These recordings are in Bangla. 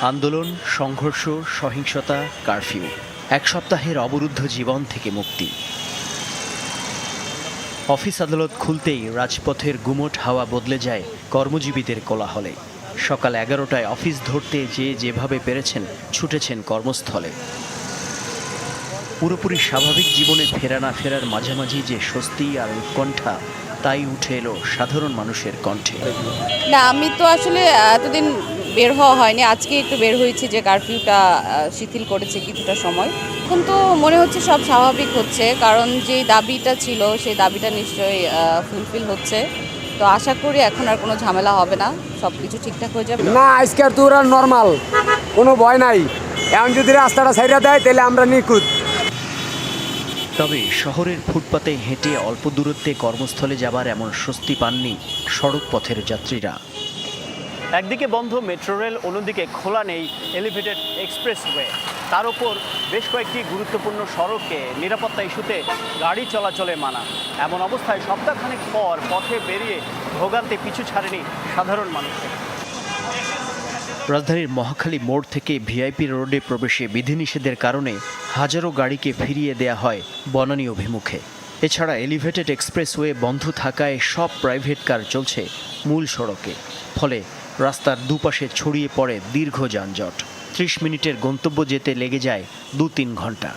আন্দোলন, সংঘর্ষ, সহিংসতা, কারফিউ, এক সপ্তাহের অবরুদ্ধ জীবন থেকে মুক্তি। অফিস আদালত খুলতেই রাজপথের গুমোট হাওয়া বদলে যায় কর্মজীবীদের কোলাহলে। সকাল 11টায় অফিস ধরতে যেভাবে পেরেছেন ছুটেছেন কর্মস্থলে। পুরোপুরি স্বাভাবিক জীবনে ফেরা না ফেরার মাঝামাঝি যে স্বস্তি আর উৎকণ্ঠা, তাই উঠে এলো সাধারণ মানুষের কণ্ঠে। না, আমি তো আসলে এতদিন বের হওয়া হয়নি, আজকে একটু বের হয়েছি যে কারফিউটা শিথিল করেছে কিছুটা সময়। এখন তো মনে হচ্ছে সব স্বাভাবিক হচ্ছে, কারণ যেই দাবিটা ছিল সেই দাবিটা নিশ্চয়ই ফুলফিল হচ্ছে। তো আশা করি এখন আর কোনো ঝামেলা হবে না, সব কিছু ঠিকঠাক হয়ে যাবে। না, আজকে আর তো ওরা নর্মাল, কোনো ভয় নাই। এখন যদি রাস্তাটা ছাইড়া দেয় তাহলে আমরা নিখুঁত। তবে শহরের ফুটপাতে হেঁটে অল্প দূরত্বে কর্মস্থলে যাবার এমন স্বস্তি পাননি সড়ক পথের যাত্রীরা। একদিকে বন্ধ মেট্রো রেল, অন্যদিকে খোলা নেই এলিভেটেড এক্সপ্রেসওয়ে। তার উপর বেশ কয়েকটি গুরুত্বপূর্ণ সড়কে নিরাপত্তা ইস্যুতে গাড়ি চলাচলে মানা। এমন অবস্থায় সপ্তাহখানেক পর পথে বেরিয়ে ভোগান্তি পিছু ছাড়েনি সাধারণ মানুষের। রাজধানীর মহাখালী মোড় থেকে ভিআইপি রোডে প্রবেশে বিধিনিষেধের কারণে হাজারো গাড়িকে ফিরিয়ে দেয়া হয় বনানী অভিমুখে। এছাড়া এলিভেটেড এক্সপ্রেসওয়ে বন্ধ থাকায় সব প্রাইভেট কার চলছে মূল সড়কে। ফলে রাস্তার দুপাশে ছড়িয়ে পড়ে দীর্ঘ যানজট। 30 মিনিটের গন্তব্য যেতে লেগে যায় 2-3 ঘন্টা।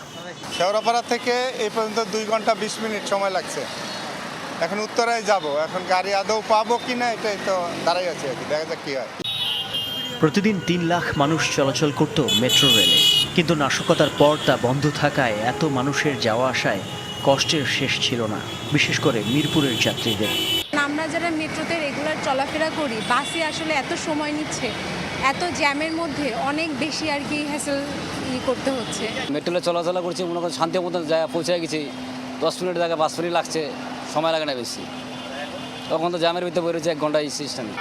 শেওড়াপাড়া থেকে এই পর্যন্ত 2 ঘন্টা 20 মিনিট সময় লাগছে। এখন উত্তরায় যাব, এখন গাড়ি আদৌ পাবো কিনা এটাই তো দাঁড়াই আছে, দেখা যাক কি হয়। প্রতিদিন 3 লাখ মানুষ চলাচল করত মেট্রো রেলে, কিন্তু নাশকতার পর তা বন্ধ থাকায় এত মানুষের যাওয়া আসায় কষ্টের শেষ ছিল না, বিশেষ করে মিরপুরের যাত্রীদের। আমরা যারা মেট্রোতে রেগুলার চলাফেরা করি, বাসে আসলে এত সময় নিচ্ছে, এত জ্যামের মধ্যে অনেক বেশি আর কি হ্যাসেল করতে হচ্ছে। মেট্রোলে চলাচলা করছি, মনে করেন শান্তি মতো জায়গা পৌঁছে গেছি, 10 মিনিট জায়গায় 5 মিনিট লাগছে, সময় লাগে না বেশি। তখন তো জ্যামের ভিতরে বেরোচ্ছে 1 ঘন্টা স্টেশনে।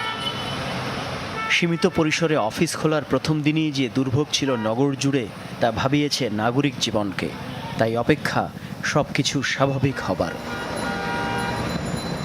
সীমিত পরিসরে অফিস খোলার প্রথম দিনই যে দুর্ভোগ ছিল নগর জুড়ে, তা ভাবিয়েছে নাগরিক জীবনকে। তাই অপেক্ষা সবকিছু স্বাভাবিক হবার।